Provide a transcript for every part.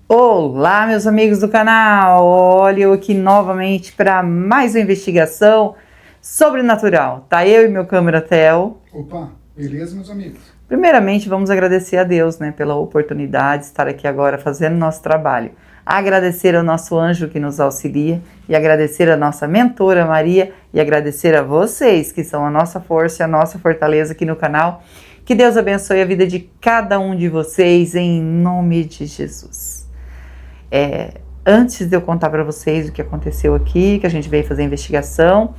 Olá, meus amigos do canal! Olha eu aqui novamente para mais uma investigação sobrenatural. Tá eu e meu câmera Theo. Opa, beleza, meus amigos? Primeiramente, vamos agradecer a Deus, né, pela oportunidade de estar aqui agora fazendo nosso trabalho. Agradecer ao nosso anjo que nos auxilia e agradecer a nossa mentora Maria e agradecer a vocês que são a nossa força e a nossa fortaleza aqui no canal. Que Deus abençoe a vida de cada um de vocês em nome de Jesus. Antes de eu contar para vocês o que aconteceu aqui, que a gente veio fazer a investigação,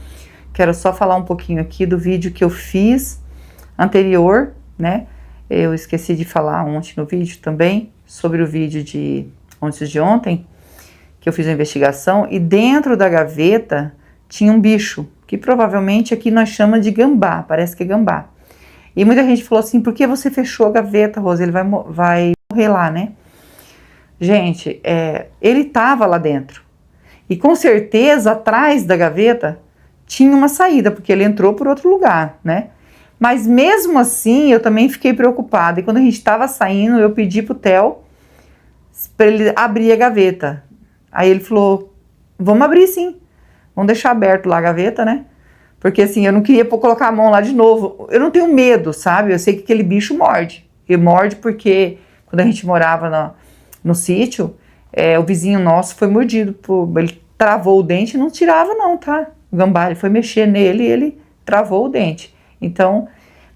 quero só falar um pouquinho aqui do vídeo que eu fiz anterior, né? Eu esqueci de falar ontem no vídeo também, sobre o vídeo antes de ontem, que eu fiz a investigação, e dentro da gaveta tinha um bicho, que provavelmente aqui nós chamamos de gambá, parece que é gambá. E muita gente falou assim, por que você fechou a gaveta, Rose? Ele vai morrer lá, né? Gente, ele estava lá dentro. E com certeza, atrás da gaveta, tinha uma saída, porque ele entrou por outro lugar, né? Mas mesmo assim, eu também fiquei preocupada. E quando a gente estava saindo, eu pedi pro Theo para ele abrir a gaveta. Aí ele falou, vamos abrir sim. Vamos deixar aberto lá a gaveta, né? Porque assim, eu não queria colocar a mão lá de novo. Eu não tenho medo, sabe? Eu sei que aquele bicho morde. Ele morde porque quando a gente morava no sítio, o vizinho nosso foi mordido. Ele travou o dente e não tirava não, tá? O gambá, ele foi mexer nele e ele travou o dente. Então,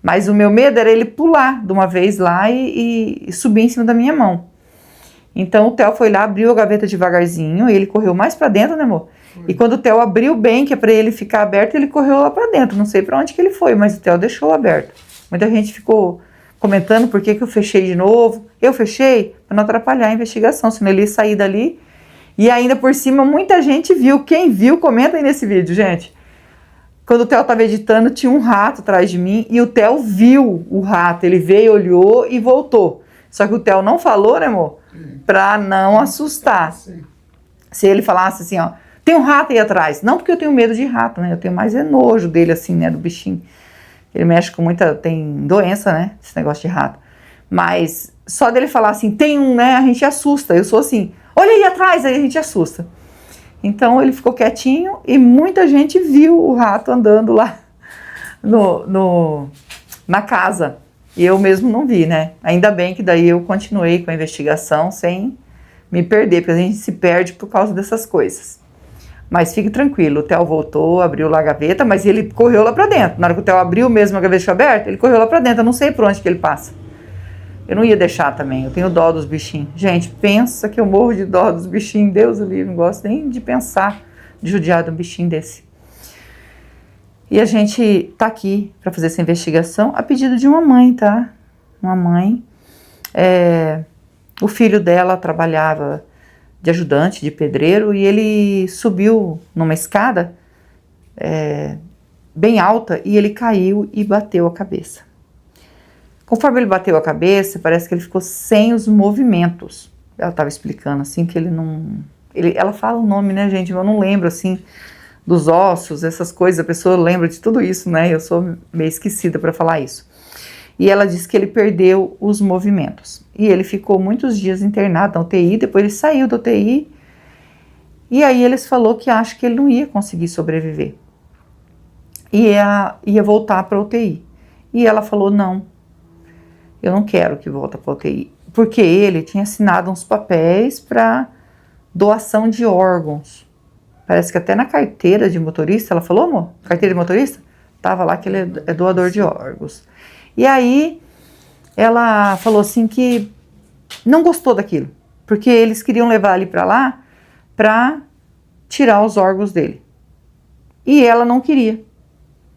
mas o meu medo era ele pular de uma vez lá e subir em cima da minha mão. Então o Theo foi lá, abriu a gaveta devagarzinho, e ele correu mais pra dentro, né, amor? E quando o Theo abriu bem, que é pra ele ficar aberto, ele correu lá pra dentro. Não sei pra onde que ele foi, mas o Theo deixou aberto. Muita gente ficou comentando por que eu fechei de novo. Eu fechei pra não atrapalhar a investigação, senão ele ia sair dali. E ainda por cima, muita gente viu. Quem viu, comenta aí nesse vídeo, gente. Quando o Theo estava editando, tinha um rato atrás de mim e o Theo viu o rato. Ele veio, olhou e voltou. Só que o Theo não falou, né, amor? Pra não assustar. Sim. Se ele falasse assim, ó, tem um rato aí atrás. Não porque eu tenho medo de rato, né? Eu tenho mais nojo dele, assim, né, do bichinho. Ele mexe com tem doença, né, esse negócio de rato. Mas só dele falar assim, tem um, né, a gente assusta. Eu sou assim, olha aí atrás, aí a gente assusta. Então ele ficou quietinho e muita gente viu o rato andando lá na casa. E eu mesmo não vi, né? Ainda bem que daí eu continuei com a investigação sem me perder, porque a gente se perde por causa dessas coisas. Mas fique tranquilo, o Theo voltou, abriu lá a gaveta, mas ele correu lá pra dentro. Na hora que o Theo abriu mesmo a gaveta aberta, ele correu lá pra dentro. Eu não sei por onde que ele passa. Eu não ia deixar também, eu tenho dó dos bichinhos. Gente, pensa que eu morro de dó dos bichinhos. Deus o livre, não gosto nem de pensar de judiar de um bichinho desse. E a gente tá aqui para fazer essa investigação a pedido de uma mãe, tá? Uma mãe. O filho dela trabalhava de ajudante, de pedreiro, e ele subiu numa escada bem alta e ele caiu e bateu a cabeça. Conforme ele bateu a cabeça, parece que ele ficou sem os movimentos. Ela estava explicando assim que ele não... ela fala o nome, né, gente? Eu não lembro assim dos ossos, essas coisas. A pessoa lembra de tudo isso, né? Eu sou meio esquecida para falar isso. E ela disse que ele perdeu os movimentos. E ele ficou muitos dias internado na UTI, depois ele saiu da UTI. E aí eles falou que acho que ele não ia conseguir sobreviver. Ia voltar para a UTI. E ela falou, não. Eu não quero que volte para a UTI, porque ele tinha assinado uns papéis para doação de órgãos. Parece que até na carteira de motorista, ela falou, amor? Carteira de motorista? Tava lá que ele é doador de órgãos. E aí, ela falou assim que não gostou daquilo, porque eles queriam levar ele para lá para tirar os órgãos dele. E ela não queria.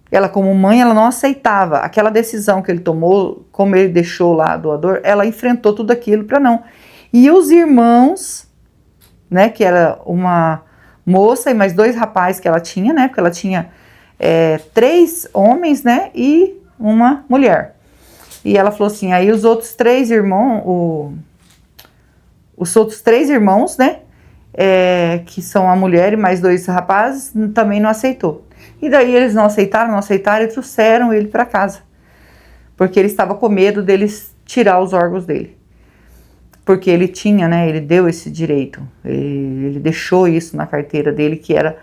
Ela, como mãe, ela não aceitava aquela decisão que ele tomou, como ele deixou lá a doador, ela enfrentou tudo aquilo para não. E os irmãos, né, que era uma moça e mais 2 rapazes que ela tinha, né, porque ela tinha 3 homens, né, e uma mulher. E ela falou assim, aí os outros 3 irmãos, né, que são a mulher e mais 2 rapazes, também não aceitou. E daí eles não aceitaram e trouxeram ele para casa. Porque ele estava com medo deles tirar os órgãos dele. porque ele tinha, né, ele deu esse direito, ele deixou isso na carteira dele, que era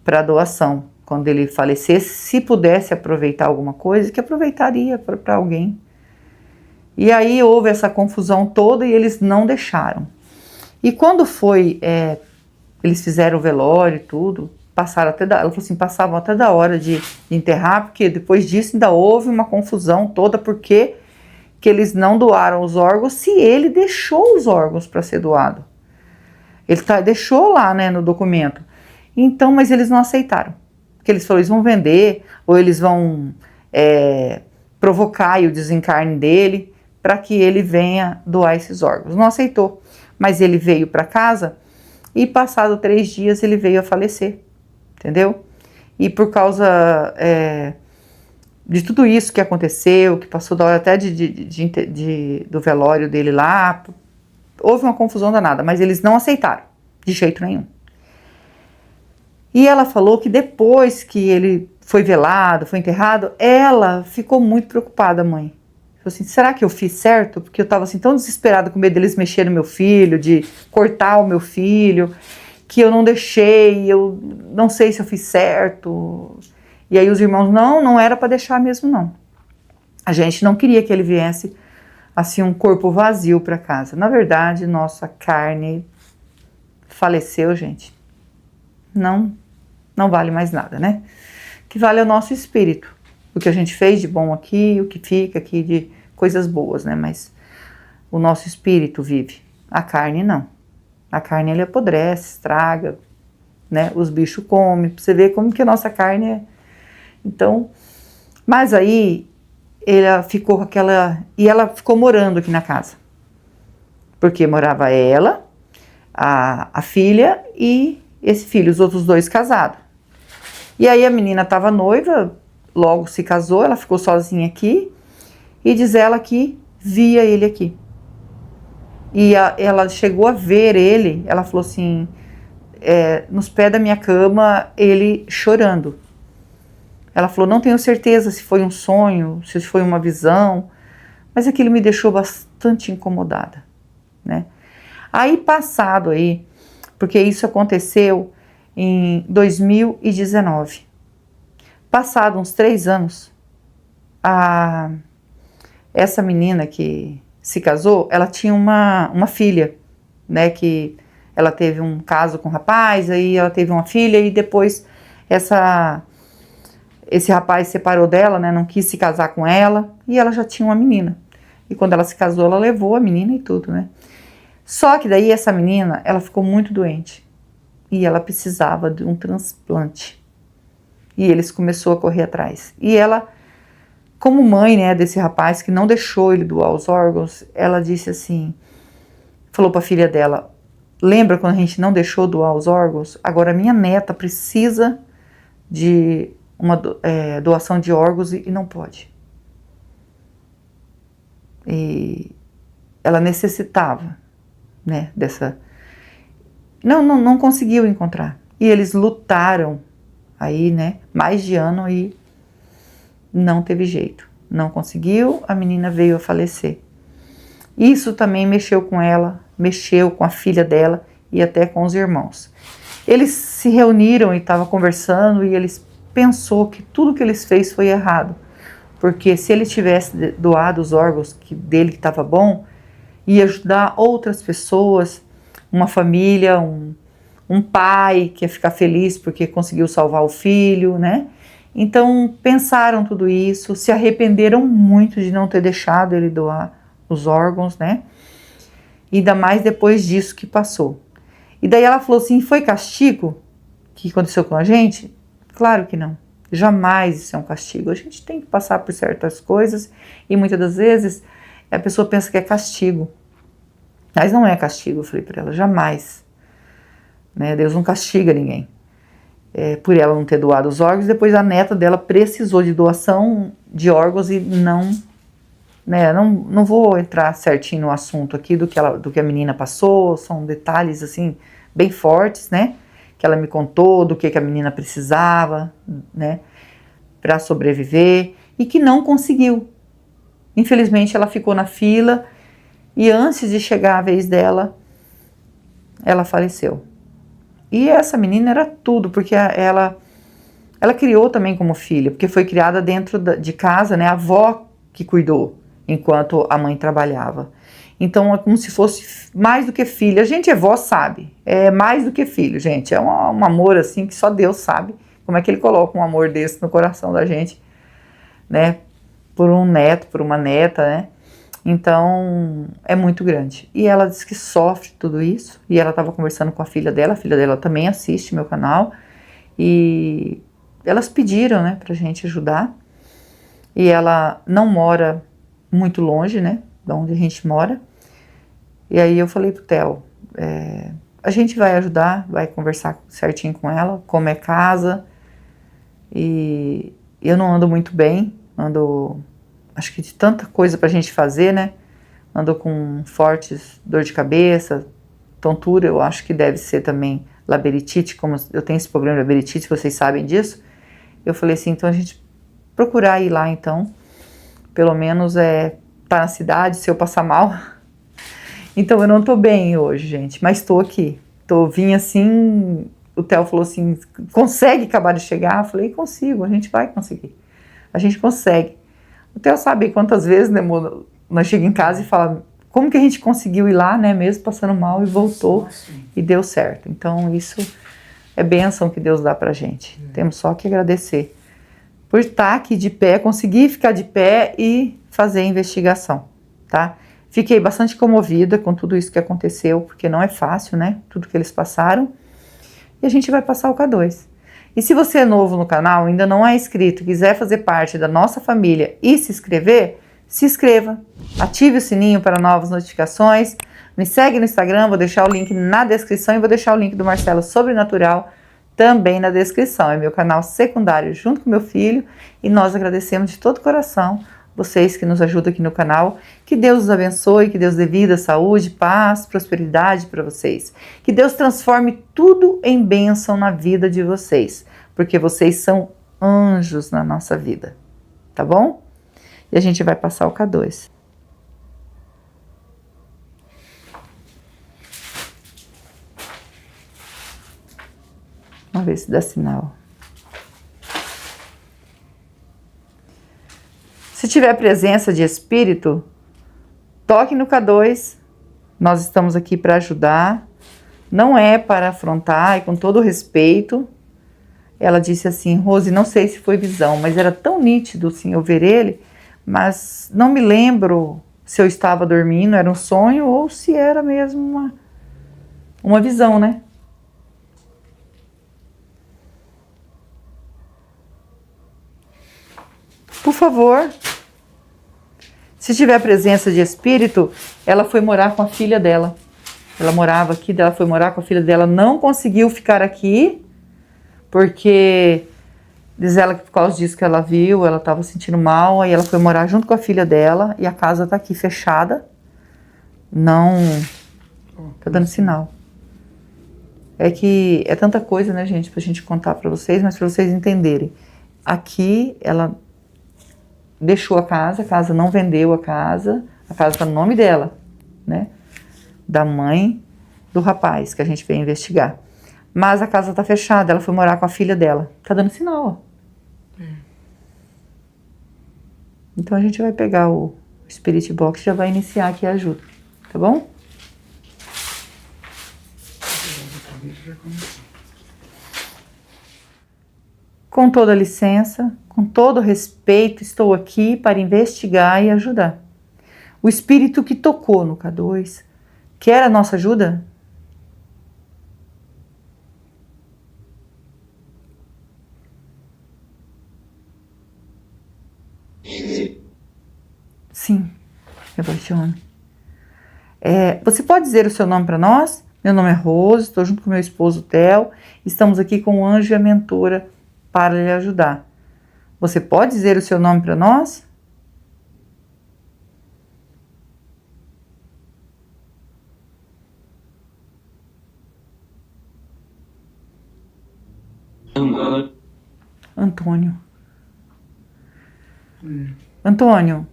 para doação. Quando ele falecesse, se pudesse aproveitar alguma coisa, que aproveitaria para alguém. E aí houve essa confusão toda e eles não deixaram. E quando foi, eles fizeram o velório e tudo, passaram até ela falou assim, passavam até da hora de enterrar, porque depois disso ainda houve uma confusão toda, porque que eles não doaram os órgãos, se ele deixou os órgãos para ser doado. Ele deixou lá, né, no documento. Então, mas eles não aceitaram. Porque eles falaram, eles vão vender, ou eles vão provocar o desencarne dele, para que ele venha doar esses órgãos. Não aceitou. Mas ele veio para casa e passado 3 dias ele veio a falecer. Entendeu? E por causa de tudo isso que aconteceu, que passou da hora até do velório dele lá, houve uma confusão danada, mas eles não aceitaram, de jeito nenhum. E ela falou que depois que ele foi velado, foi enterrado, ela ficou muito preocupada, mãe. Falou assim, será que eu fiz certo? Porque eu estava assim tão desesperada com medo deles mexerem no meu filho, de cortar o meu filho, que eu não deixei, eu não sei se eu fiz certo. E aí os irmãos, não era para deixar mesmo não. A gente não queria que ele viesse assim um corpo vazio para casa. Na verdade, nossa carne faleceu, gente. Não vale mais nada, né? O que vale é o nosso espírito. O que a gente fez de bom aqui, o que fica aqui de coisas boas, né? Mas o nosso espírito vive. A carne não. A carne ele apodrece, estraga, né? Os bichos comem. Pra você ver como que a nossa carne é. Então, mas aí ela ficou com aquela... E ela ficou morando aqui na casa. Porque morava ela, a filha e esse filho, os outros 2 casados. E aí a menina estava noiva, logo se casou, ela ficou sozinha aqui. E diz ela que via ele aqui. E ela chegou a ver ele, ela falou assim, nos pés da minha cama, ele chorando. Ela falou, não tenho certeza se foi um sonho, se foi uma visão, mas aquilo me deixou bastante incomodada, né? Aí passado aí, porque isso aconteceu em 2019, passado uns 3 anos, essa menina que se casou, ela tinha uma filha, né, que ela teve um caso com um rapaz, aí ela teve uma filha e depois esse rapaz separou dela, né, não quis se casar com ela e ela já tinha uma menina. E quando ela se casou, ela levou a menina e tudo, né. Só que daí essa menina, ela ficou muito doente e ela precisava de um transplante. E eles começaram a correr atrás. E ela, como mãe, né, desse rapaz que não deixou ele doar os órgãos, ela disse assim, falou para a filha dela, lembra quando a gente não deixou doar os órgãos? Agora minha neta precisa de uma doação de órgãos e não pode. E ela necessitava, né, dessa... Não conseguiu encontrar. E eles lutaram aí, né, mais de ano e não teve jeito. Não conseguiu, a menina veio a falecer. Isso também mexeu com ela, mexeu com a filha dela e até com os irmãos. Eles se reuniram e estavam conversando e eles pensou que tudo que eles fez foi errado. Porque se ele tivesse doado os órgãos dele que estava bom, ia ajudar outras pessoas, uma família, um pai que ia ficar feliz porque conseguiu salvar o filho, né? Então pensaram tudo isso, se arrependeram muito de não ter deixado ele doar os órgãos, né? Ainda mais depois disso que passou. E daí ela falou assim, foi castigo que aconteceu com a gente? Claro que não. Jamais isso é um castigo. A gente tem que passar por certas coisas e muitas das vezes a pessoa pensa que é castigo. Mas não é castigo, eu falei para ela, jamais. Né? Deus não castiga ninguém. Por ela não ter doado os órgãos, depois a neta dela precisou de doação de órgãos e não vou entrar certinho no assunto aqui do que a menina passou, são detalhes assim bem fortes, né, que ela me contou do que a menina precisava, né, para sobreviver e que não conseguiu. Infelizmente ela ficou na fila E antes de chegar a vez dela, ela faleceu. E essa menina era tudo, porque ela criou também como filha, porque foi criada dentro de casa, né? A avó que cuidou, enquanto a mãe trabalhava. Então é como se fosse mais do que filho. A gente é vó, sabe? É mais do que filho, gente. É um amor assim que só Deus sabe como é que Ele coloca um amor desse no coração da gente, né? Por um neto, por uma neta, né? Então é muito grande. E ela diz que sofre tudo isso. E ela estava conversando com a filha dela também assiste meu canal. E elas pediram, né, pra gente ajudar. E ela não mora muito longe, né, de onde a gente mora. E aí eu falei pro Theo, a gente vai ajudar, vai conversar certinho com ela, como é casa. E eu não ando muito bem, acho que de tanta coisa pra gente fazer, né, ando com fortes dor de cabeça, tontura, eu acho que deve ser também labirintite, como eu tenho esse problema de labirintite, vocês sabem disso. Eu falei assim, então a gente procurar ir lá então, pelo menos tá na cidade, se eu passar mal. Então eu não tô bem hoje, gente, mas tô aqui. Vim assim, o Theo falou assim, consegue acabar de chegar? Eu falei, consigo, a gente vai conseguir. A gente consegue. O Theo sabe quantas vezes, né, nós chegamos em casa e fala, como que a gente conseguiu ir lá, né, mesmo passando mal, e voltou e deu certo. Então isso é bênção que Deus dá pra gente. Temos só que agradecer por estar aqui de pé, conseguir ficar de pé e fazer a investigação, tá? Fiquei bastante comovida com tudo isso que aconteceu, porque não é fácil, né? Tudo que eles passaram. E a gente vai passar o K2. E se você é novo no canal, ainda não é inscrito, quiser fazer parte da nossa família e se inscrever, se inscreva, ative o sininho para novas notificações, me segue no Instagram, vou deixar o link na descrição e vou deixar o link do Marcelo Sobrenatural também na descrição. É meu canal secundário junto com meu filho e nós agradecemos de todo coração vocês que nos ajudam aqui no canal. Que Deus os abençoe, que Deus dê vida, saúde, paz, prosperidade para vocês. Que Deus transforme tudo em bênção na vida de vocês, porque vocês são anjos na nossa vida, tá bom? E a gente vai passar o K2. Vamos ver se dá sinal. Se tiver presença de espírito, toque no K2. Nós estamos aqui para ajudar. Não é para afrontar, e com todo respeito. Ela disse assim, Rose, não sei se foi visão, mas era tão nítido assim, eu ver ele, mas não me lembro se eu estava dormindo, era um sonho, ou se era mesmo uma visão, né? Por favor, se tiver presença de espírito, ela foi morar com a filha dela. Ela morava aqui, ela foi morar com a filha dela, não conseguiu ficar aqui, porque diz ela que por causa disso que ela viu, ela estava sentindo mal, aí ela foi morar junto com a filha dela, e a casa está aqui fechada, não tá dando sinal. É que é tanta coisa, né, gente, pra gente contar pra vocês, mas pra vocês entenderem. Aqui, ela deixou a casa não vendeu a casa tá no nome dela, né? Da mãe do rapaz que a gente veio investigar. Mas a casa tá fechada, ela foi morar com a filha dela. Tá dando sinal, ó. Então a gente vai pegar o Spirit Box e já vai iniciar aqui a ajuda, tá bom? Com toda licença, com todo respeito, estou aqui para investigar e ajudar. O espírito que tocou no K2 quer a nossa ajuda? Sim, Sebastião. Você pode dizer o seu nome para nós? Meu nome é Rose, estou junto com meu esposo Theo. Estamos aqui com o anjo e a mentora para lhe ajudar. Você pode dizer o seu nome para nós? Antônio. Antônio,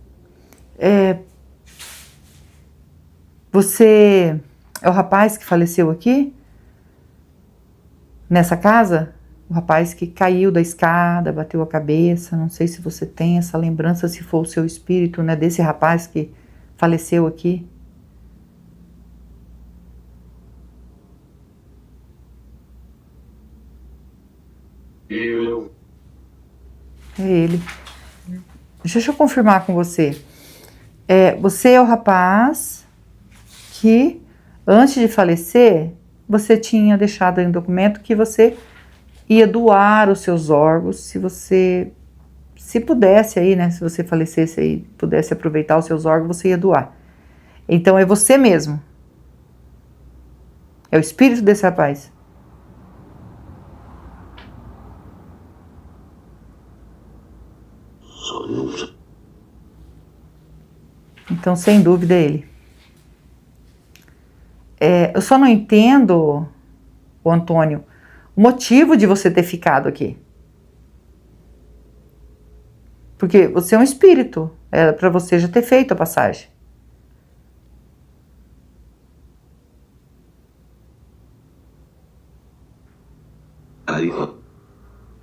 Você é o rapaz que faleceu aqui? Nessa casa? O rapaz que caiu da escada, bateu a cabeça. Não sei se você tem essa lembrança, se for o seu espírito, né, desse rapaz que faleceu aqui. É ele. Deixa eu confirmar com você. Você é o rapaz que, antes de falecer, você tinha deixado aí um documento que você ia doar os seus órgãos, se pudesse aí, né, se você falecesse aí, pudesse aproveitar os seus órgãos, você ia doar. Então é você mesmo. É o espírito desse rapaz. Então, sem dúvida, é ele. Eu só não entendo, o Antônio, o motivo de você ter ficado aqui. Porque você é um espírito. Era para você já ter feito a passagem.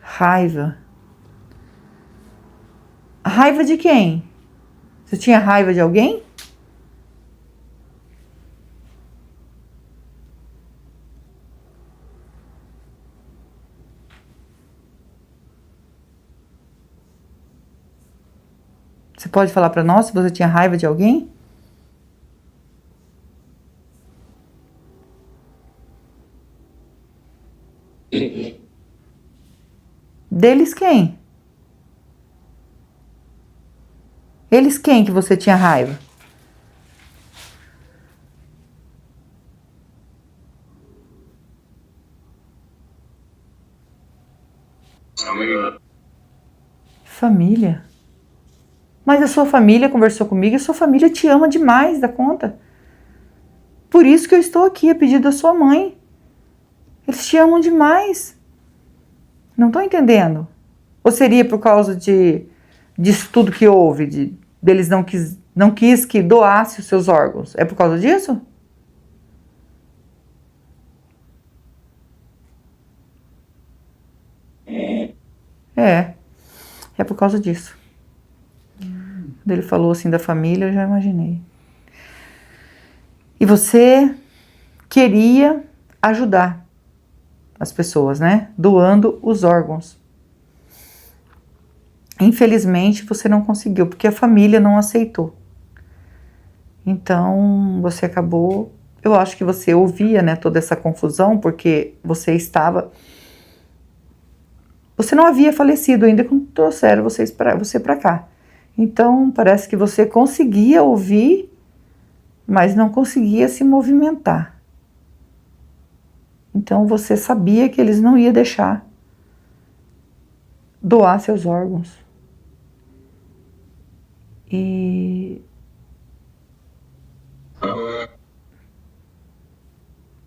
Raiva. Raiva de quem? Você tinha raiva de alguém? Você pode falar para nós se você tinha raiva de alguém? Deles quem? Eles quem que você tinha raiva? Família? Mas a sua família conversou comigo e a sua família te ama demais da conta. Por isso que eu estou aqui a pedido da sua mãe. Eles te amam demais. Não estou entendendo. Ou seria por causa disso tudo que houve, deles não quis que doasse os seus órgãos? É por causa disso? É por causa disso. Quando ele falou assim da família, eu já imaginei. E você queria ajudar as pessoas, né? Doando os órgãos. Infelizmente, você não conseguiu, porque a família não aceitou. Então, você acabou... Eu acho que você ouvia, né, toda essa confusão, porque você não havia falecido ainda quando trouxeram você para cá. Então, parece que você conseguia ouvir, mas não conseguia se movimentar. Então, você sabia que eles não iam deixar doar seus órgãos. E...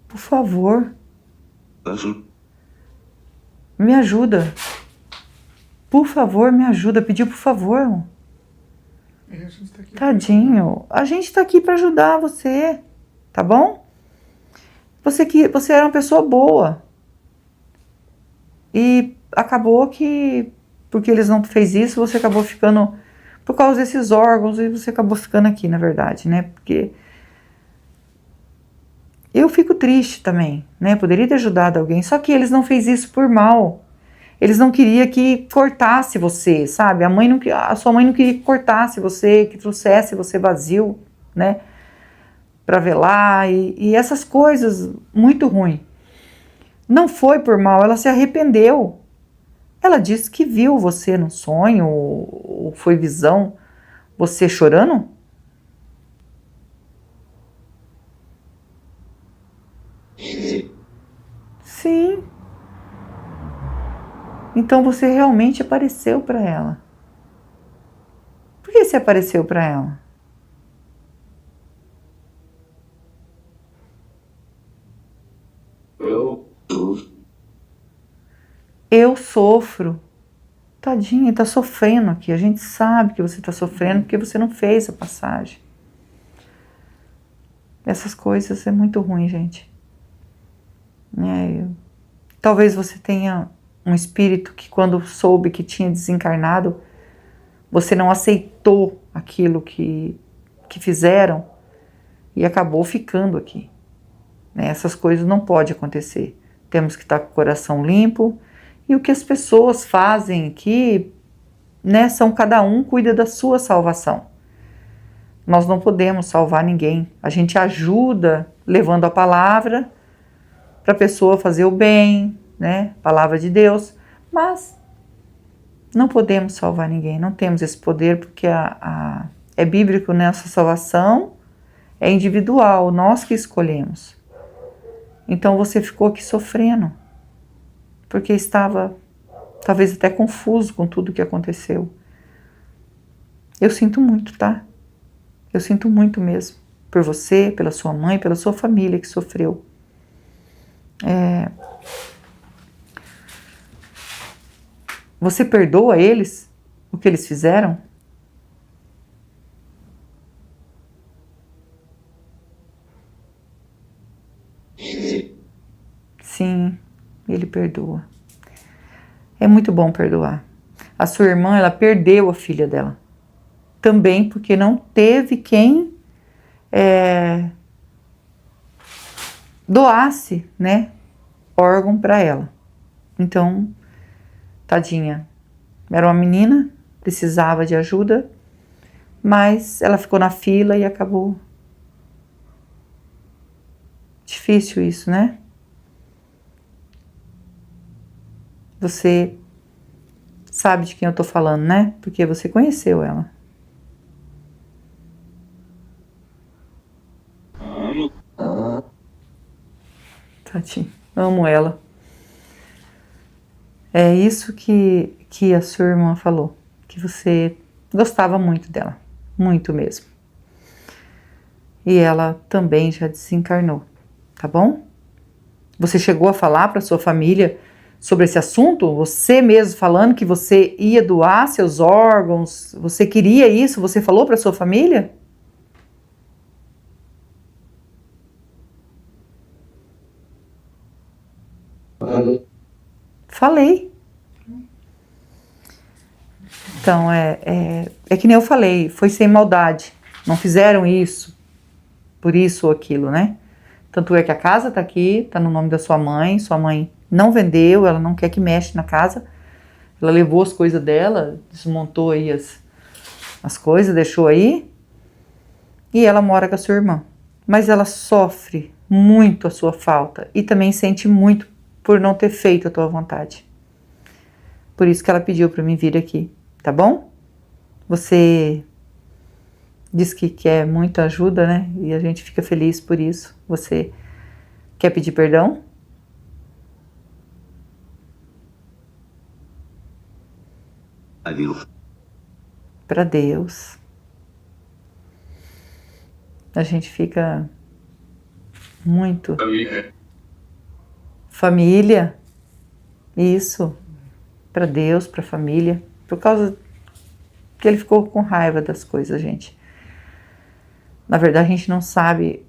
Por favor, me ajuda. Por favor, me ajuda. Pediu por favor, irmão. Tadinho, a gente tá aqui para ajudar você, tá bom? Você era uma pessoa boa e acabou que, porque eles não fez isso, você acabou ficando, por causa desses órgãos, e você acabou ficando aqui, na verdade, né? Porque eu fico triste também, né? Poderia ter ajudado alguém, só que eles não fez isso por mal. Eles não queriam que cortasse você, sabe? A sua mãe não queria que cortasse você, que trouxesse você vazio, né? Para velar e essas coisas muito ruins. Não foi por mal, ela se arrependeu. Ela disse que viu você num sonho, ou foi visão, você chorando? Sim. Então você realmente apareceu para ela. Por que você apareceu para ela? Eu sofro. Tadinha, tá sofrendo aqui. A gente sabe que você tá sofrendo porque você não fez a passagem. Essas coisas é muito ruim, gente. Talvez você tenha um espírito que quando soube que tinha desencarnado, você não aceitou aquilo que fizeram e acabou ficando aqui. Essas coisas não podem acontecer. Temos que estar com o coração limpo. E o que as pessoas fazem aqui, são cada um cuida da sua salvação. Nós não podemos salvar ninguém. A gente ajuda levando a palavra para a pessoa fazer o bem, palavra de Deus, mas não podemos salvar ninguém, não temos esse poder, porque é bíblico, essa salvação é individual, nós que escolhemos. Então você ficou aqui sofrendo, porque estava talvez até confuso com tudo que aconteceu. Eu sinto muito, tá? Eu sinto muito mesmo, por você, pela sua mãe, pela sua família que sofreu. Você perdoa eles, o que eles fizeram? Sim, ele perdoa. É muito bom perdoar. A sua irmã, ela perdeu a filha dela. Também porque não teve quem doasse, órgão para ela. Então, tadinha, era uma menina, precisava de ajuda, mas ela ficou na fila e acabou. Difícil isso, Você sabe de quem eu tô falando, Porque você conheceu ela. Tadinha, amo ela. É isso que a sua irmã falou, que você gostava muito dela, muito mesmo. E ela também já desencarnou, tá bom? Você chegou a falar para sua família sobre esse assunto? Você mesmo falando que você ia doar seus órgãos, você queria isso? Você falou para sua família? Falei. Então, é que nem eu falei, foi sem maldade. Não fizeram isso, por isso ou aquilo, Tanto é que a casa tá aqui, tá no nome da sua mãe não vendeu, ela não quer que mexe na casa. Ela levou as coisas dela, desmontou aí as coisas, deixou aí. E ela mora com a sua irmã. Mas ela sofre muito a sua falta e também sente muito por não ter feito a tua vontade. Por isso que ela pediu para mim vir aqui, tá bom? Você diz que quer muita ajuda, E a gente fica feliz por isso. Você quer pedir perdão? Para Deus. A gente fica muito... Família. Isso. Para Deus, para a família. Por causa que ele ficou com raiva das coisas, gente. Na verdade, a gente não sabe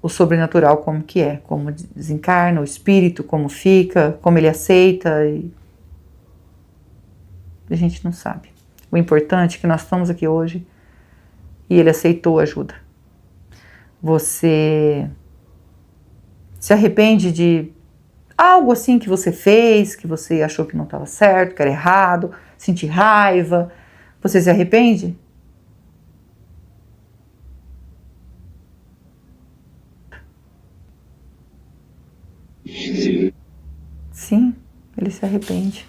o sobrenatural como que é. Como desencarna, o espírito, como fica, como ele aceita. A gente não sabe. O importante é que nós estamos aqui hoje e ele aceitou a ajuda. Você se arrepende de algo assim que você fez, que você achou que não estava certo, que era errado, sentir raiva? Você se arrepende? Sim, ele se arrepende.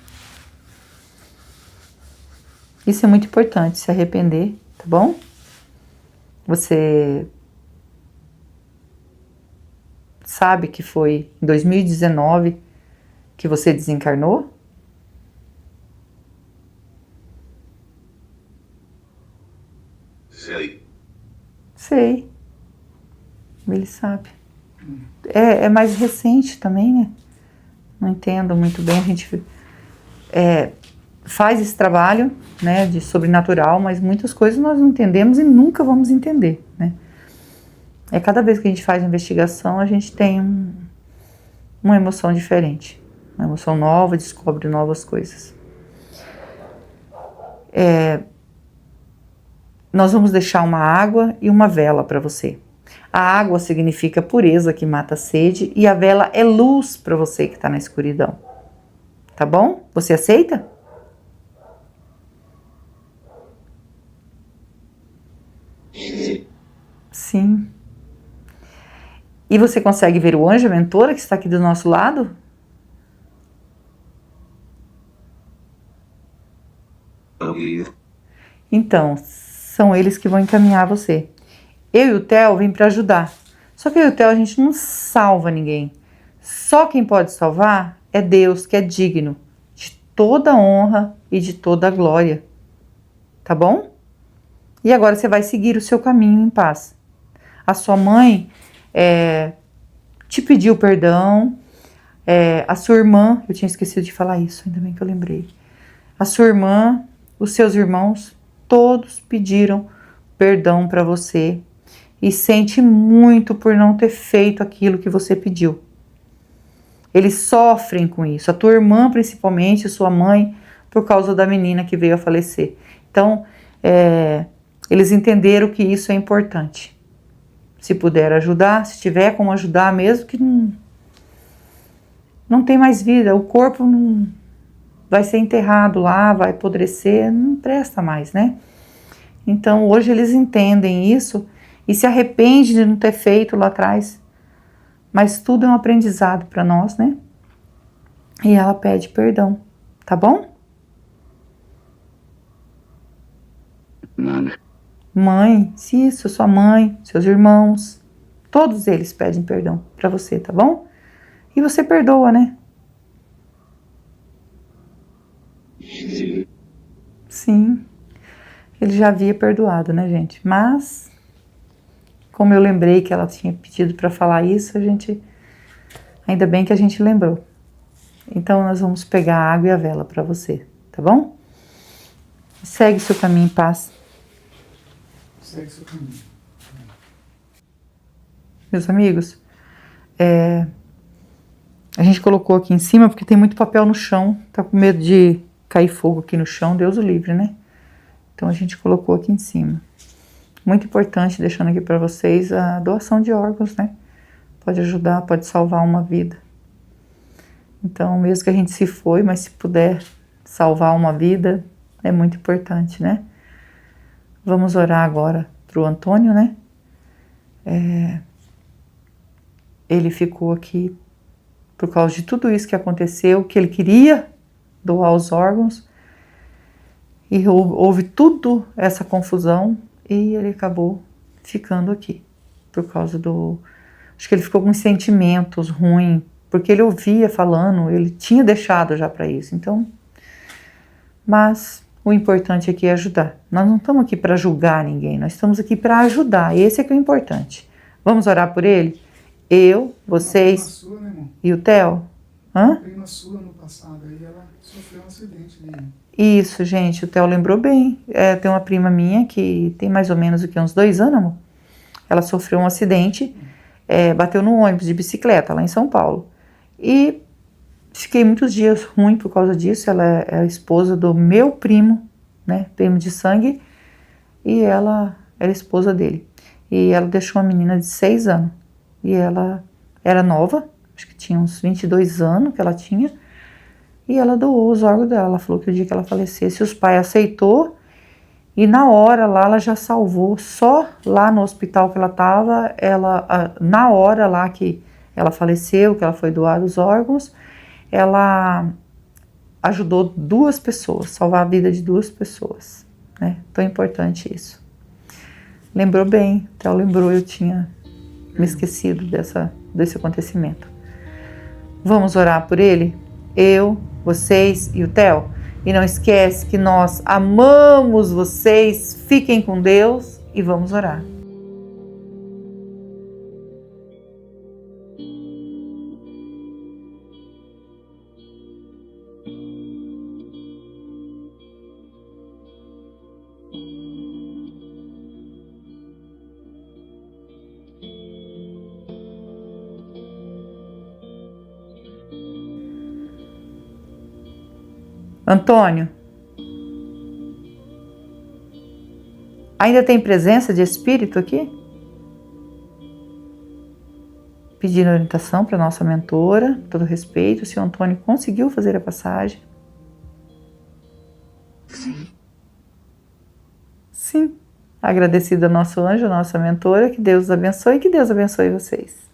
Isso é muito importante, se arrepender, tá bom? Você sabe que foi em 2019 que você desencarnou? Sei. Ele sabe. É mais recente também, Não entendo muito bem. A gente faz esse trabalho, de sobrenatural, mas muitas coisas nós não entendemos e nunca vamos entender, Cada vez que a gente faz investigação, a gente tem uma emoção diferente. Uma emoção nova, descobre novas coisas. Nós vamos deixar uma água e uma vela para você. A água significa pureza, que mata a sede, e a vela é luz para você que está na escuridão. Tá bom? Você aceita? Sim. E você consegue ver o anjo, a mentora, que está aqui do nosso lado? Então, são eles que vão encaminhar você. Eu e o Theo vim para ajudar. Só que eu e o Theo, a gente não salva ninguém. Só quem pode salvar é Deus, que é digno de toda honra e de toda glória. Tá bom? E agora você vai seguir o seu caminho em paz. A sua mãe te pediu perdão. A sua irmã, eu tinha esquecido de falar isso, ainda bem que eu lembrei. A sua irmã, os seus irmãos, todos pediram perdão para você e sente muito por não ter feito aquilo que você pediu. Eles sofrem com isso, a tua irmã principalmente, a sua mãe, por causa da menina que veio a falecer. Então, eles entenderam que isso é importante. Se puder ajudar, se tiver como ajudar, mesmo que não tem mais vida, o corpo não vai ser enterrado lá, vai apodrecer, não presta mais, né? Então, hoje eles entendem isso e se arrependem de não ter feito lá atrás. Mas tudo é um aprendizado para nós, né? E ela pede perdão, tá bom? Mãe, isso, sua mãe, seus irmãos, todos eles pedem perdão para você, tá bom? E você perdoa, né? Sim. Ele já havia perdoado, né, gente? Mas, como eu lembrei que ela tinha pedido para falar isso, ainda bem que a gente lembrou. Então, nós vamos pegar a água e a vela para você, tá bom? Segue seu caminho em paz. Segue seu caminho. Meus amigos, a gente colocou aqui em cima porque tem muito papel no chão. Tá com medo de cair fogo aqui no chão, Deus o livre, né? Então, a gente colocou aqui em cima. Muito importante, deixando aqui para vocês a doação de órgãos, né? Pode ajudar, pode salvar uma vida. Então, mesmo que a gente se foi, mas se puder salvar uma vida, é muito importante, né? Vamos orar agora para o Antônio, né? Ele ficou aqui por causa de tudo isso que aconteceu, que ele queria doar os órgãos, e houve tudo essa confusão, e ele acabou ficando aqui, por causa acho que ele ficou com sentimentos ruins, porque ele ouvia falando, ele tinha deixado já para isso, então, mas o importante aqui é ajudar. Nós não estamos aqui para julgar ninguém, nós estamos aqui para ajudar, esse é que é o importante. Vamos orar por ele? Eu, vocês Sua, né, irmão? E o Theo? Uma prima sua no passado, aí ela sofreu um acidente. Isso, gente, o Theo lembrou bem. Tem uma prima minha que tem mais ou menos uns 2 anos, amor. Ela sofreu um acidente, bateu no ônibus de bicicleta lá em São Paulo. E fiquei muitos dias ruim por causa disso. Ela é a esposa do meu primo, né, primo de sangue, e ela era esposa dele. E ela deixou uma menina de 6 anos. E ela era nova, acho que tinha uns 22 anos que ela tinha, e ela doou os órgãos dela. Ela falou que o dia que ela falecesse, os pais aceitou, e na hora lá ela já salvou, só lá no hospital que ela estava, na hora lá que ela faleceu, que ela foi doar os órgãos, ela ajudou 2 pessoas, salvar a vida de 2 pessoas, né? Tão importante isso. Lembrou bem, então lembrou, eu tinha me esquecido desse acontecimento. Vamos orar por ele? Eu, vocês e o Theo. E não esquece que nós amamos vocês. Fiquem com Deus e vamos orar. Antônio, ainda tem presença de espírito aqui? Pedindo orientação para nossa mentora, com todo respeito, se o Antônio conseguiu fazer a passagem. Sim. Sim. Agradecido ao nosso anjo, nossa mentora, que Deus os abençoe e que Deus abençoe vocês.